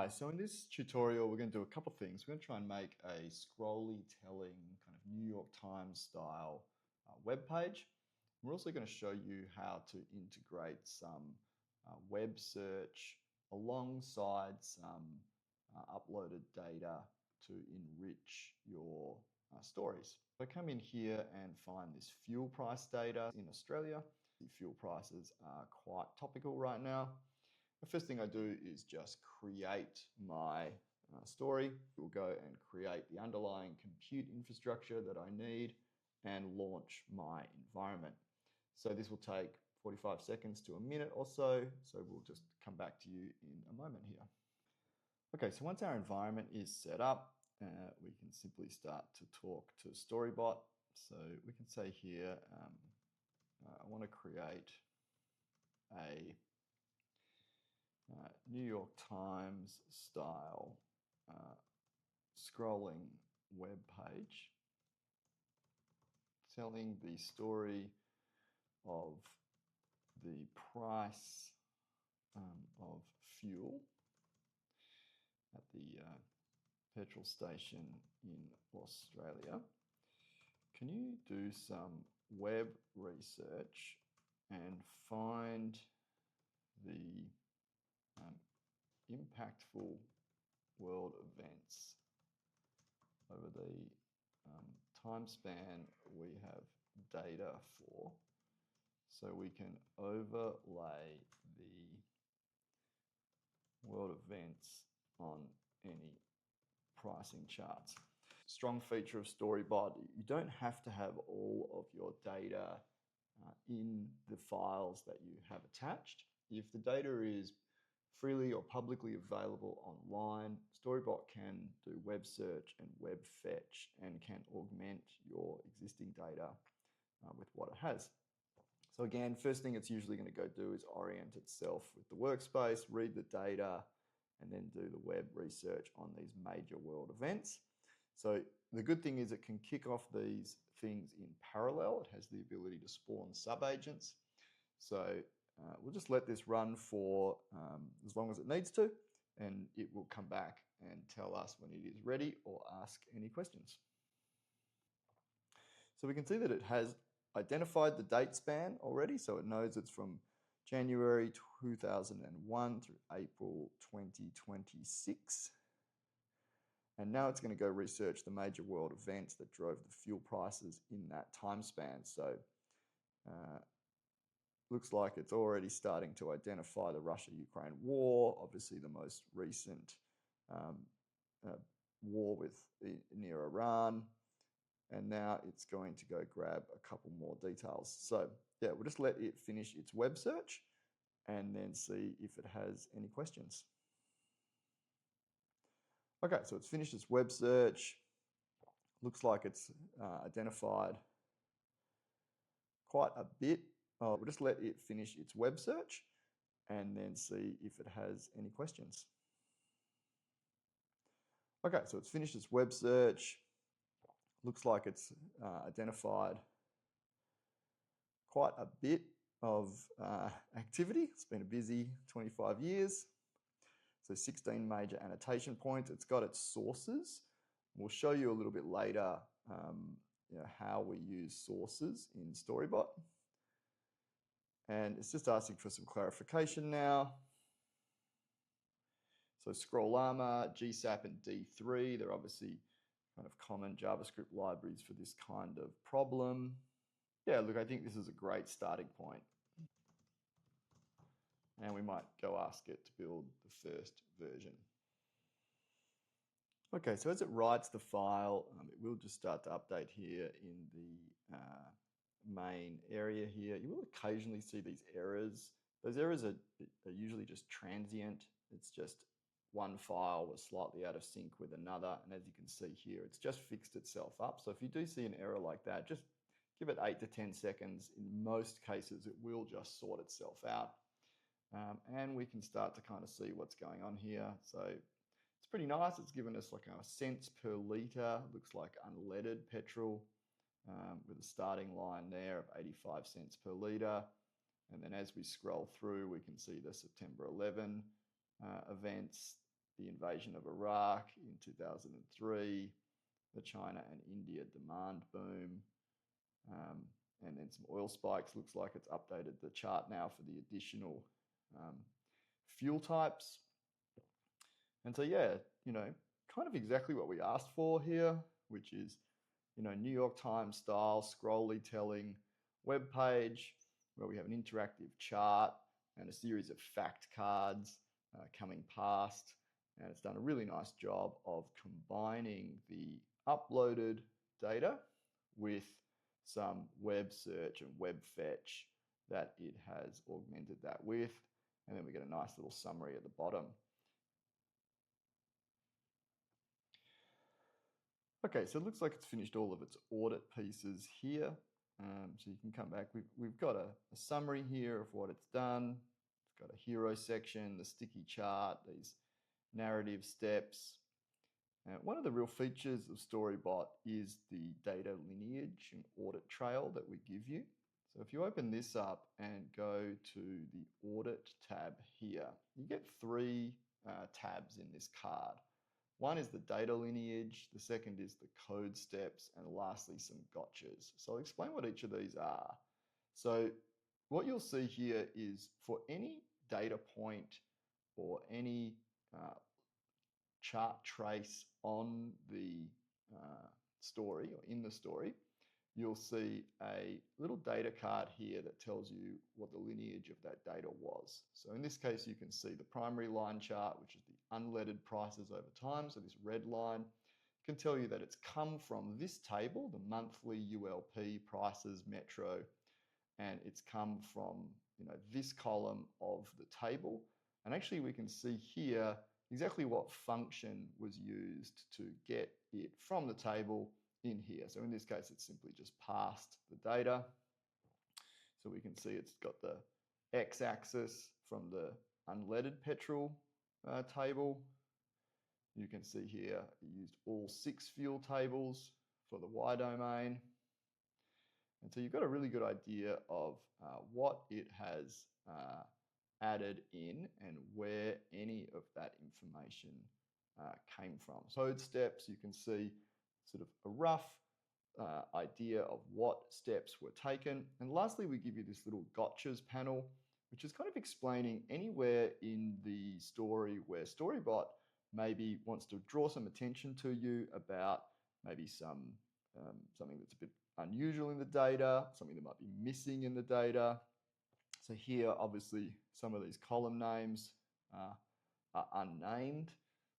Hi, so in this tutorial, we're going to do a couple of things. We're going to try and make a scrolly telling kind of New York Times style web page. We're also going to show you how to integrate some web search alongside some uploaded data to enrich your stories. So I come in here and find this fuel price data in Australia. The fuel prices are quite topical right now. The first thing I do is just create my story. We'll go and create the underlying compute infrastructure that I need and launch my environment. So this will take 45 seconds to a minute or so. So we'll just come back to you in a moment here. Okay, so once our environment is set up, we can simply start to talk to StoriBot. So we can say here, I want to create a New York Times style scrolling web page telling the story of the price of fuel at the petrol station in Australia. Can you do some web research and find the impactful world events over the time span we have data for, so we can overlay the world events on any pricing charts. Strong feature of StoriBot, you don't have to have all of your data in the files that you have attached. If the data is freely or publicly available online, StoriBot can do web search and web fetch and can augment your existing data with what it has. So again, first thing it's usually going to go do is orient itself with the workspace, read the data, and then do the web research on these major world events. So the good thing is it can kick off these things in parallel. It has the ability to spawn sub-agents. So we'll just let this run for as long as it needs to, and it will come back and tell us when it is ready or ask any questions. So we can see that it has identified the date span already, so it knows it's from January 2001 through April 2026. And now it's going to go research the major world events that drove the fuel prices in that time span. So looks like it's already starting to identify the Russia-Ukraine war, obviously the most recent war near Iran. And now it's going to go grab a couple more details. So yeah, we'll just let it finish its web search and then see if it has any questions. Okay, so it's finished its web search. Looks like it's identified quite a bit. We'll just let it finish its web search and then see if it has any questions. Okay, so it's finished its web search. Looks like it's identified quite a bit of activity. It's been a busy 25 years. So 16 major annotation points. It's got its sources. We'll show you a little bit later how we use sources in StoriBot. And it's just asking for some clarification now. So Scrollama, GSAP, and D3, they're obviously kind of common JavaScript libraries for this kind of problem. Yeah, look, I think this is a great starting point. And we might go ask it to build the first version. Okay, so as it writes the file, it will just start to update here in the main area here. You will occasionally see these errors. Those errors are usually just transient. It's just one file was slightly out of sync with another. And as you can see here, it's just fixed itself up. So if you do see an error like that, just give it 8 to 10 seconds. In most cases, it will just sort itself out. And we can start to kind of see what's going on here. So it's pretty nice. It's given us like a cents per litre. Looks like unleaded petrol with a starting line there of 85 cents per litre. And then as we scroll through, we can see the September 11 events. the invasion of Iraq in 2003, the China and India demand boom, and then some oil spikes. Looks like it's updated the chart now for the additional fuel types. And so, yeah, kind of exactly what we asked for here, which is, New York Times style scrolly telling web page where we have an interactive chart and a series of fact cards coming past. And it's done a really nice job of combining the uploaded data with some web search and web fetch that it has augmented that with. And then we get a nice little summary at the bottom. Okay, so it looks like it's finished all of its audit pieces here. So you can come back. We've got a summary here of what it's done. It's got a hero section, the sticky chart, these narrative steps. One of the real features of StoriBot is the data lineage and audit trail that we give you. So if you open this up and go to the audit tab here, you get three tabs in this card. One is the data lineage, the second is the code steps, and lastly some gotchas. So I'll explain what each of these are. So what you'll see here is for any data point or any chart trace on the story or in the story, you'll see a little data card here that tells you what the lineage of that data was. So in this case, you can see the primary line chart, which is the unleaded prices over time. So this red line can tell you that it's come from this table, the monthly ULP prices metro, and it's come from this column of the table. And actually we can see here exactly what function was used to get it from the table in here. So in this case, it's simply just passed the data. So we can see it's got the x-axis from the unleaded petrol table. You can see here it used all 6 fuel tables for the Y domain. And so you've got a really good idea of what it has added in and where any of that information came from. Code steps, you can see sort of a rough idea of what steps were taken. And lastly, we give you this little gotchas panel, which is kind of explaining anywhere in the story where StoriBot maybe wants to draw some attention to you about maybe something that's a bit unusual in the data, something that might be missing in the data. So here, obviously, some of these column names are unnamed.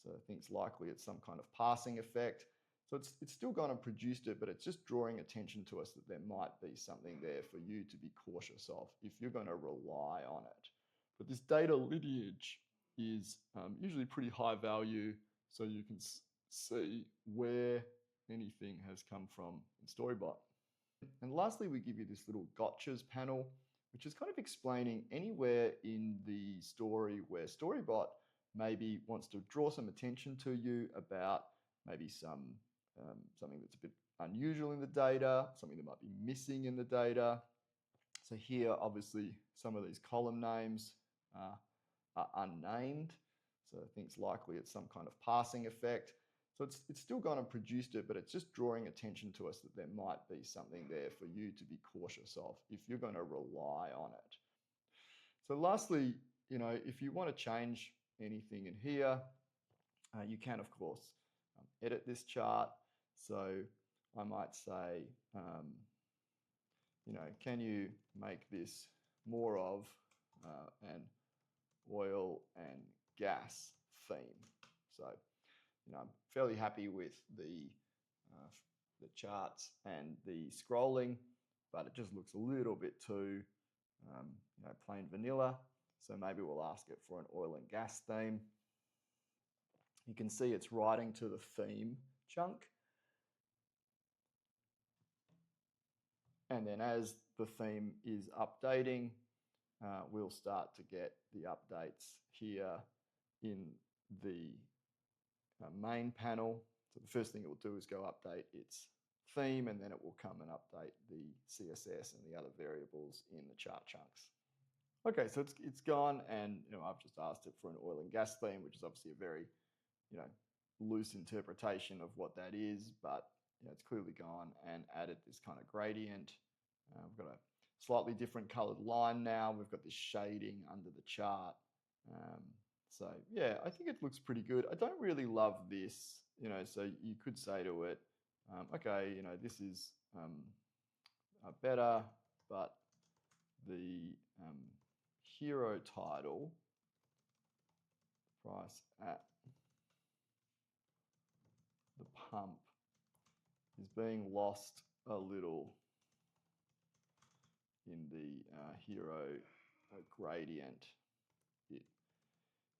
So I think it's likely it's some kind of passing effect. So it's still gone and produced it, but it's just drawing attention to us that there might be something there for you to be cautious of if you're going to rely on it. But this data lineage is usually pretty high value, so you can see where anything has come from in StoriBot. And lastly, we give you this little gotchas panel, which is kind of explaining anywhere in the story where StoriBot maybe wants to draw some attention to you about maybe something that's a bit unusual in the data, something that might be missing in the data. So here, obviously, some of these column names are unnamed. So I think it's likely it's some kind of passing effect. So it's still gone and produced it, but it's just drawing attention to us that there might be something there for you to be cautious of if you're going to rely on it. So lastly, if you want to change anything in here, you can, of course, edit this chart. So I might say, can you make this more of an oil and gas theme? So I'm fairly happy with the charts and the scrolling, but it just looks a little bit too plain vanilla. So maybe we'll ask it for an oil and gas theme. You can see it's writing to the theme chunk. And then as the theme is updating, we'll start to get the updates here in the main panel. So the first thing it will do is go update its theme, and then it will come and update the CSS and the other variables in the chart chunks. Okay, so it's gone, and I've just asked it for an oil and gas theme, which is obviously a very loose interpretation of what that is, but it's clearly gone and added this kind of gradient. We've got a slightly different colored line now. We've got this shading under the chart. So yeah, I think it looks pretty good. I don't really love this, so you could say to it, okay, this is better, but the hero title price at the pump is being lost a little in the hero gradient. It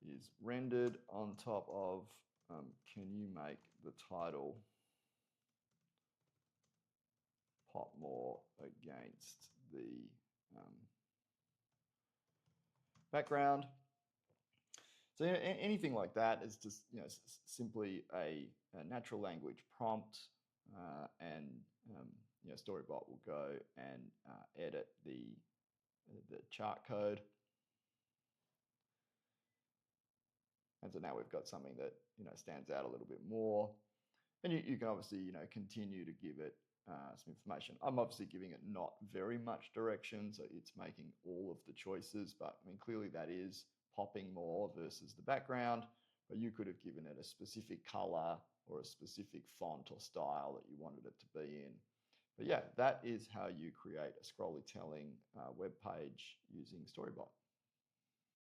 is rendered on top of, can you make the title pop more against the background? So anything like that is just simply a natural language prompt, and StoriBot will go and edit the chart code. And so now we've got something that stands out a little bit more, and you can obviously continue to give it some information. I'm obviously giving it not very much direction, so it's making all of the choices, but I mean clearly that is popping more versus the background, but you could have given it a specific color or a specific font or style that you wanted it to be in. But yeah, that is how you create a scrolly telling web page using StoriBot.